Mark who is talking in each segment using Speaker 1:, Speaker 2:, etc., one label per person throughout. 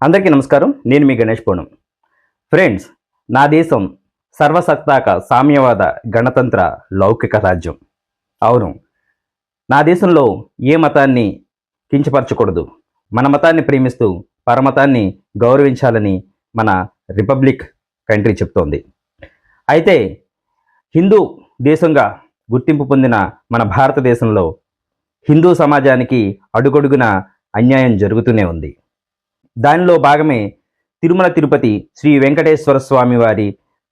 Speaker 1: అందరికీ నమస్కారం. నేను మీ గణేష్ పూనం. ఫ్రెండ్స్, నా దేశం సర్వసత్తాక సామ్యవాద గణతంత్ర లౌకిక రాజ్యం. అవును, నా దేశంలో ఏ మతాన్ని కించపరచకూడదు, మన మతాన్ని ప్రేమిస్తూ పరమతాన్ని గౌరవించాలని మన రిపబ్లిక్ కంట్రీ చెప్తోంది. అయితే హిందూ దేశంగా గుర్తింపు పొందిన మన భారతదేశంలో హిందూ సమాజానికి అడుగడుగున అన్యాయం జరుగుతూనే ఉంది. దానిలో భాగమే తిరుమల తిరుపతి శ్రీ వెంకటేశ్వర స్వామి వారి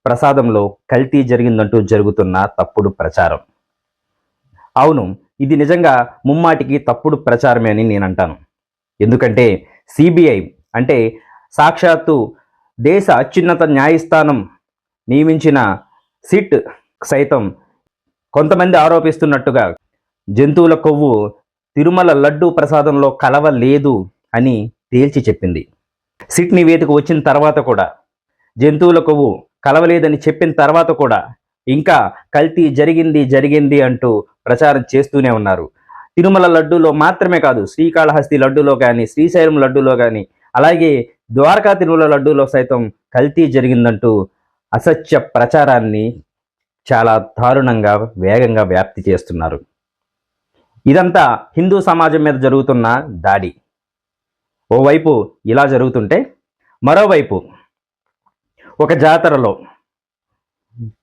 Speaker 1: ప్రసాదంలో కల్తీ జరిగిందంటూ జరుగుతున్న తప్పుడు ప్రచారం. అవును, ఇది నిజంగా ముమ్మాటికి తప్పుడు ప్రచారమే అని నేను అంటాను. ఎందుకంటే సిబిఐ అంటే సాక్షాత్తు దేశ అత్యున్నత న్యాయస్థానం నియమించిన సిట్ సైతం కొంతమంది ఆరోపిస్తున్నట్టుగా జంతువుల కొవ్వు తిరుమల లడ్డూ ప్రసాదంలో కలవలేదు అని తేల్చి చెప్పింది. సిట్ నివేదిక వచ్చిన తర్వాత కూడా, జంతువుల కొవ్వు కలవలేదని చెప్పిన తర్వాత కూడా ఇంకా కల్తీ జరిగింది అంటూ ప్రచారం చేస్తూనే ఉన్నారు. తిరుమల లడ్డూలో మాత్రమే కాదు, శ్రీకాళహస్తి లడ్డూలో కానీ, శ్రీశైలం లడ్డూలో కానీ, అలాగే ద్వారకా తిరుమల లడ్డూలో సైతం కల్తీ జరిగిందంటూ అసత్య ప్రచారాన్ని చాలా దారుణంగా వేగంగా వ్యాప్తి చేస్తున్నారు. ఇదంతా హిందూ సమాజం మీద జరుగుతున్న దాడి. ఓవైపు ఇలా జరుగుతుంటే, మరోవైపు ఒక జాతరలో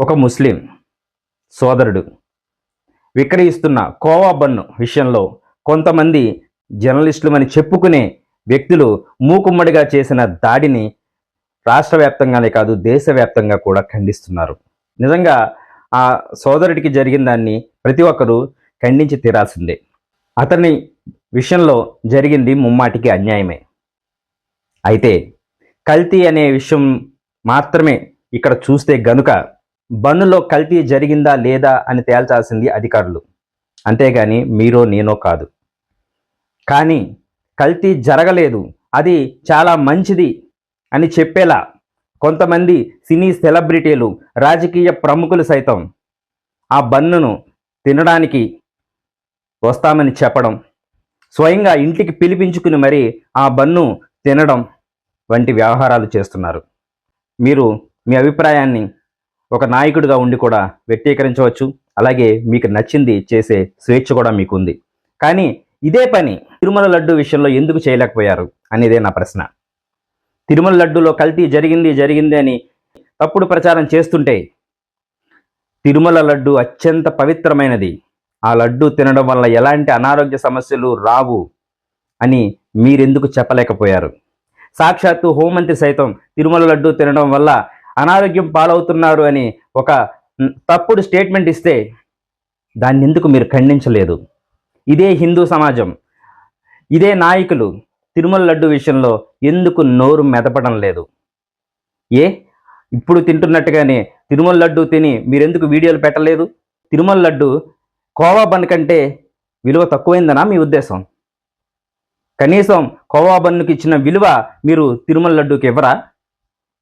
Speaker 1: ఒక ముస్లిం సోదరుడు విక్రయిస్తున్న కోవా బన్ను విషయంలో కొంతమంది జర్నలిస్టులమని చెప్పుకునే వ్యక్తులు మూకుమ్మడిగా చేసిన దాడిని రాష్ట్ర వ్యాప్తంగానే కాదు, దేశవ్యాప్తంగా కూడా ఖండిస్తున్నారు. నిజంగా ఆ సోదరుడికి జరిగిన దాన్ని ప్రతి ఒక్కరూ ఖండించి తీరాల్సిందే. అతని విషయంలో జరిగింది ముమ్మాటికి అన్యాయమే. అయితే కల్తీ అనే విషయం మాత్రమే ఇక్కడ చూస్తే గనుక బన్నులో కల్తీ జరిగిందా లేదా అని తేల్చాల్సింది అధికారులు, అంతేగాని మీరో నేనో కాదు. కానీ కల్తీ జరగలేదు, అది చాలా మంచిది అని చెప్పేలా కొంతమంది సినీ సెలబ్రిటీలు, రాజకీయ ప్రముఖులు సైతం ఆ బన్నును తినడానికి వస్తామని చెప్పడం, స్వయంగా ఇంటికి పిలిపించుకుని మరీ ఆ బన్ను తినడం వంటి వ్యవహారాలు చేస్తున్నారు. మీరు మీ అభిప్రాయాన్ని ఒక నాయకుడిగా ఉండి కూడా వ్యక్తీకరించవచ్చు, అలాగే మీకు నచ్చింది చేసే స్వేచ్ఛ కూడా మీకు ఉంది. కానీ ఇదే పని తిరుమల లడ్డు విషయంలో ఎందుకు చేయలేకపోయారు అనేదే నా ప్రశ్న. తిరుమల లడ్డూలో కల్తీ జరిగింది అని తప్పుడు ప్రచారం చేస్తుంటే, తిరుమల లడ్డు అత్యంత పవిత్రమైనది, ఆ లడ్డు తినడం వల్ల ఎలాంటి అనారోగ్య సమస్యలు రావు అని మీరెందుకు చెప్పలేకపోయారు? సాక్షాత్తు హోంమంత్రి సైతం తిరుమల లడ్డు తినడం వల్ల అనారోగ్యం పాలవుతున్నారు అని ఒక తప్పుడు స్టేట్మెంట్ ఇస్తే దాన్ని ఎందుకు మీరు ఖండించలేదు? ఇదే హిందూ సమాజం, ఇదే నాయకులు తిరుమల లడ్డు విషయంలో ఎందుకు నోరు మెదపడం లేదు? ఇప్పుడు తింటున్నట్టుగానే తిరుమల లడ్డు తిని మీరెందుకు వీడియోలు పెట్టలేదు? తిరుమల లడ్డు కోవా బన్ కంటే విలువ తక్కువైందనా మీ ఉద్దేశం? కనీసం కోవా బన్నుకి ఇచ్చిన విలువ మీరు తిరుమల లడ్డూకి ఇవ్వరా?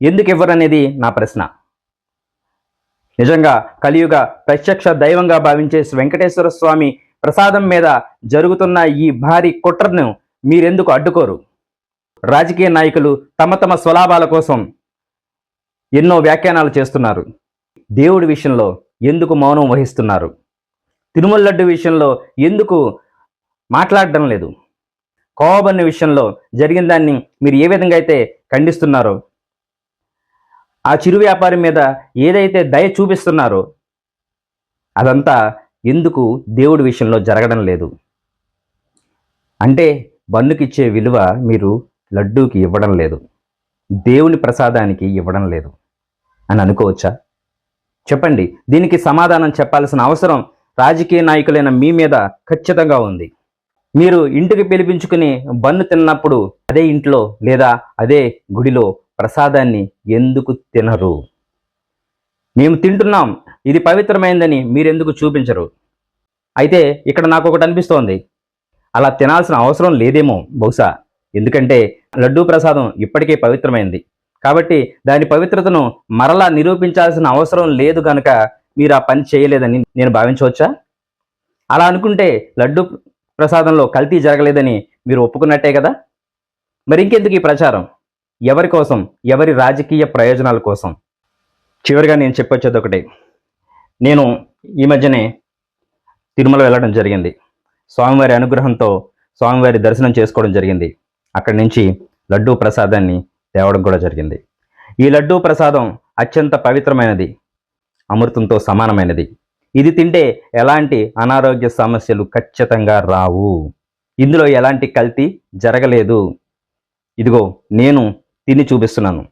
Speaker 1: ఎందుకు ఇవ్వరనేది నా ప్రశ్న. నిజంగా కలియుగ ప్రత్యక్ష దైవంగా భావించే వెంకటేశ్వర స్వామి ప్రసాదం మీద జరుగుతున్న ఈ భారీ కుట్రను మీరెందుకు అడ్డుకోరు? రాజకీయ నాయకులు తమ స్వలాభాల కోసం ఎన్నో వ్యాఖ్యానాలు చేస్తున్నారు. దేవుడి విషయంలో ఎందుకు మౌనం వహిస్తున్నారు? తిరుమల లడ్డు విషయంలో ఎందుకు మాట్లాడడం లేదు? కోవబన్ను విషయంలో జరిగిన దాన్ని మీరు ఏ విధంగా అయితే ఖండిస్తున్నారో, ఆ చిరు వ్యాపారి మీద ఏదైతే దయ చూపిస్తున్నారో అదంతా ఎందుకు దేవుడి విషయంలో జరగడం లేదు? అంటే బన్నుకిచ్చే విలువ మీరు లడ్డూకి ఇవ్వడం లేదు, దేవుని ప్రసాదానికి ఇవ్వడం లేదు అని అనుకోవచ్చా? చెప్పండి. దీనికి సమాధానం చెప్పాల్సిన అవసరం రాజకీయ నాయకులైన మీ మీద ఖచ్చితంగా ఉంది. మీరు ఇంటికి పిలిపించుకుని బన్ను తిన్నప్పుడు అదే ఇంట్లో లేదా అదే గుడిలో ప్రసాదాన్ని ఎందుకు తినరు? మేము తింటున్నాం, ఇది పవిత్రమైందని మీరెందుకు చూపించరు? అయితే ఇక్కడ నాకు ఒకటి అనిపిస్తోంది, అలా తినాల్సిన అవసరం లేదేమో బహుశా. ఎందుకంటే లడ్డూ ప్రసాదం ఇప్పటికే పవిత్రమైంది కాబట్టి దాని పవిత్రతను మరలా నిరూపించాల్సిన అవసరం లేదు కనుక మీరు ఆ పని చేయలేదని నేను భావించవచ్చా? అలా అనుకుంటే లడ్డు ప్రసాదంలో కల్తీ జరగలేదని మీరు ఒప్పుకున్నట్టే కదా. మరి ఇంకెందుకు ఈ ప్రచారం? ఎవరి కోసం? ఎవరి రాజకీయ ప్రయోజనాల కోసం? చివరిగా నేను చెప్పొచ్చేది ఒకటే. నేను ఈ మధ్యనే తిరుమల వెళ్ళడం జరిగింది. స్వామివారి అనుగ్రహంతో స్వామివారి దర్శనం చేసుకోవడం జరిగింది. అక్కడి నుంచి లడ్డూ ప్రసాదాన్ని తేవడం కూడా జరిగింది. ఈ లడ్డూ ప్రసాదం అత్యంత పవిత్రమైనది, అమృతంతో సమానమైనది. ఇది తింటే ఎలాంటి అనారోగ్య సమస్యలు ఖచ్చితంగా రావు. ఇందులో ఎలాంటి కల్తీ జరగలేదు. ఇదిగో నేను తిని చూపిస్తున్నాను.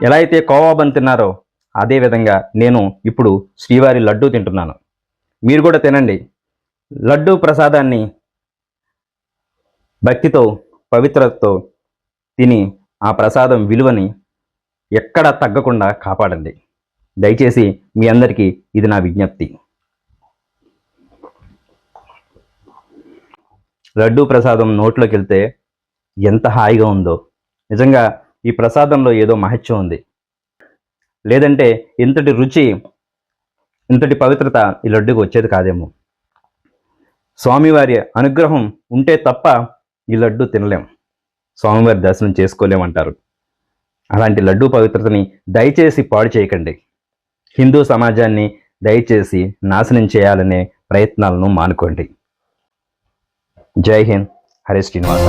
Speaker 1: ఎలా అయితే కోవాబన్ తిన్నారో అదేవిధంగా నేను ఇప్పుడు శ్రీవారి లడ్డూ తింటున్నాను. మీరు కూడా తినండి. లడ్డూ ప్రసాదాన్ని భక్తితో, పవిత్రతతో తిని ఆ ప్రసాదం విలువని ఎక్కడా తగ్గకుండా కాపాడండి. దయచేసి మీ అందరికీ ఇది నా విజ్ఞప్తి. లడ్డూ ప్రసాదం నోట్లోకి వెళ్తే ఎంత హాయిగా ఉందో. నిజంగా ఈ ప్రసాదంలో ఏదో మహత్యం ఉంది. లేదంటే ఇంతటి రుచి, ఇంతటి పవిత్రత ఈ లడ్డూకి వచ్చేది కాదేమో. స్వామివారి అనుగ్రహం ఉంటే తప్ప ఈ లడ్డూ తినలేం, స్వామివారి దర్శనం చేసుకోలేమంటారు. అలాంటి లడ్డూ పవిత్రతని దయచేసి పాడు చేయకండి. హిందూ సమాజాన్ని దయచేసి నాశనం చేయాలనే ప్రయత్నాలను మానుకోండి. జై హింద్. హరే శ్రీనివాస.